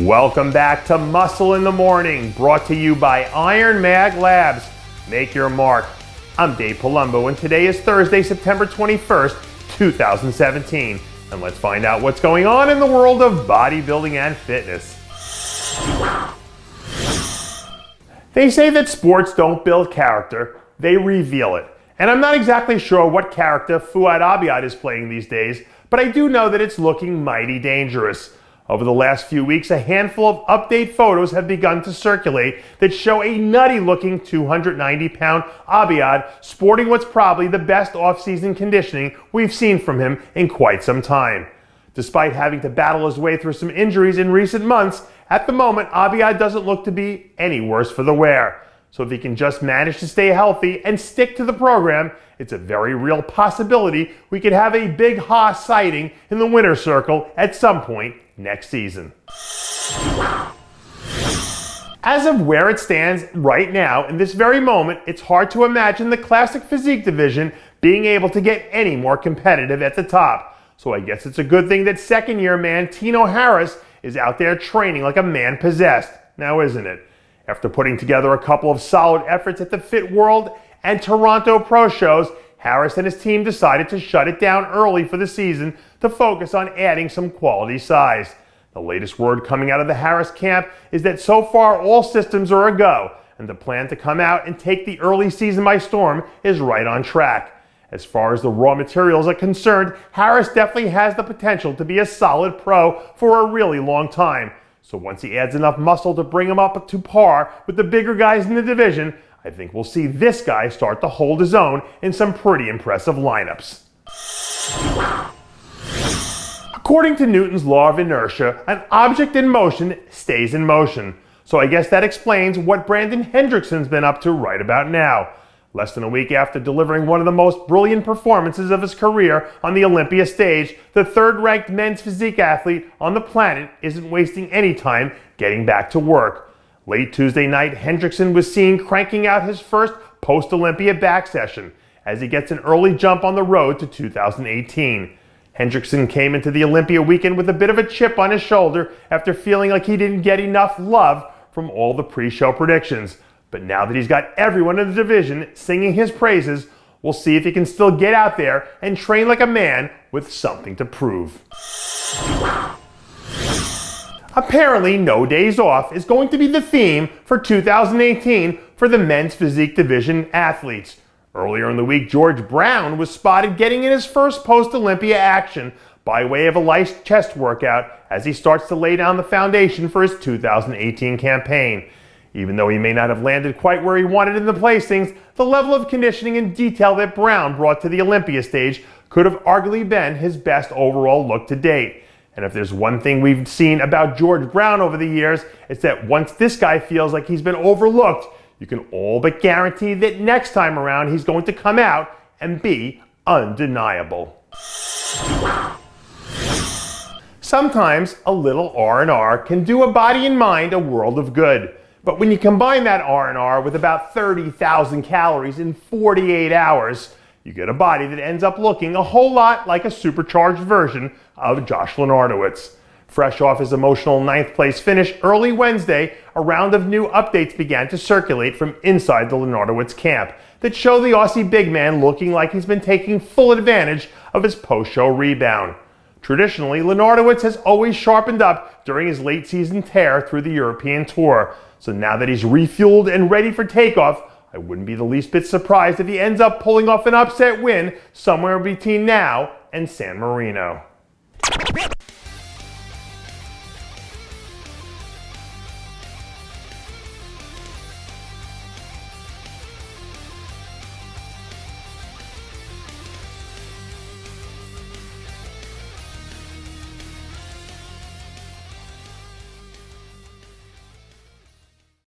Welcome back to Muscle in the Morning, brought to you by IronMag Labs. Make your mark. I'm Dave Palumbo, and today is Thursday, September 21st, 2017. And let's find out what's going on in the world of bodybuilding and fitness. They say that sports don't build character, they reveal it. And I'm not exactly sure what character Fouad Abiad is playing these days, but I do know that it's looking mighty dangerous. Over the last few weeks, a handful of update photos have begun to circulate that show a nutty-looking 290-pound Abiad sporting what's probably the best off-season conditioning we've seen from him in quite some time. Despite having to battle his way through some injuries in recent months, at the moment, Abiad doesn't look to be any worse for the wear. So if he can just manage to stay healthy and stick to the program, it's a very real possibility we could have a big Haas sighting in the winner's circle at some point next season. As of where it stands right now, in this very moment, it's hard to imagine the classic physique division being able to get any more competitive at the top. So I guess it's a good thing that second-year man Tino Harris is out there training like a man possessed, now isn't it? After putting together a couple of solid efforts at the Fit World and Toronto Pro shows, Harris and his team decided to shut it down early for the season to focus on adding some quality size. The latest word coming out of the Harris camp is that so far all systems are a go, and the plan to come out and take the early season by storm is right on track. As far as the raw materials are concerned, Harris definitely has the potential to be a solid pro for a really long time. So once he adds enough muscle to bring him up to par with the bigger guys in the division, I think we'll see this guy start to hold his own in some pretty impressive lineups. According to Newton's law of inertia, an object in motion stays in motion. So I guess that explains what Brandon Hendrickson's been up to right about now. Less than a week after delivering one of the most brilliant performances of his career on the Olympia stage, the third-ranked men's physique athlete on the planet isn't wasting any time getting back to work. Late Tuesday night, Hendrickson was seen cranking out his first post-Olympia back session as he gets an early jump on the road to 2018. Hendrickson came into the Olympia weekend with a bit of a chip on his shoulder after feeling like he didn't get enough love from all the pre-show predictions. But now that he's got everyone in the division singing his praises, we'll see if he can still get out there and train like a man with something to prove. Apparently, no days off is going to be the theme for 2018 for the men's physique division athletes. Earlier in the week, George Brown was spotted getting in his first post-Olympia action by way of a light chest workout as he starts to lay down the foundation for his 2018 campaign. Even though he may not have landed quite where he wanted in the placings, the level of conditioning and detail that Brown brought to the Olympia stage could have arguably been his best overall look to date. And if there's one thing we've seen about George Brown over the years, it's that once this guy feels like he's been overlooked, you can all but guarantee that next time around he's going to come out and be undeniable. Sometimes a little R&R can do a body and mind a world of good. But when you combine that R&R with about 30,000 calories in 48 hours, you get a body that ends up looking a whole lot like a supercharged version of Josh Lenartowicz. Fresh off his emotional 9th place finish early Wednesday, a round of new updates began to circulate from inside the Lenartowicz camp that show the Aussie big man looking like he's been taking full advantage of his post-show rebound. Traditionally, Lenartowicz has always sharpened up during his late season tear through the European tour. So now that he's refueled and ready for takeoff, I wouldn't be the least bit surprised if he ends up pulling off an upset win somewhere between now and San Marino.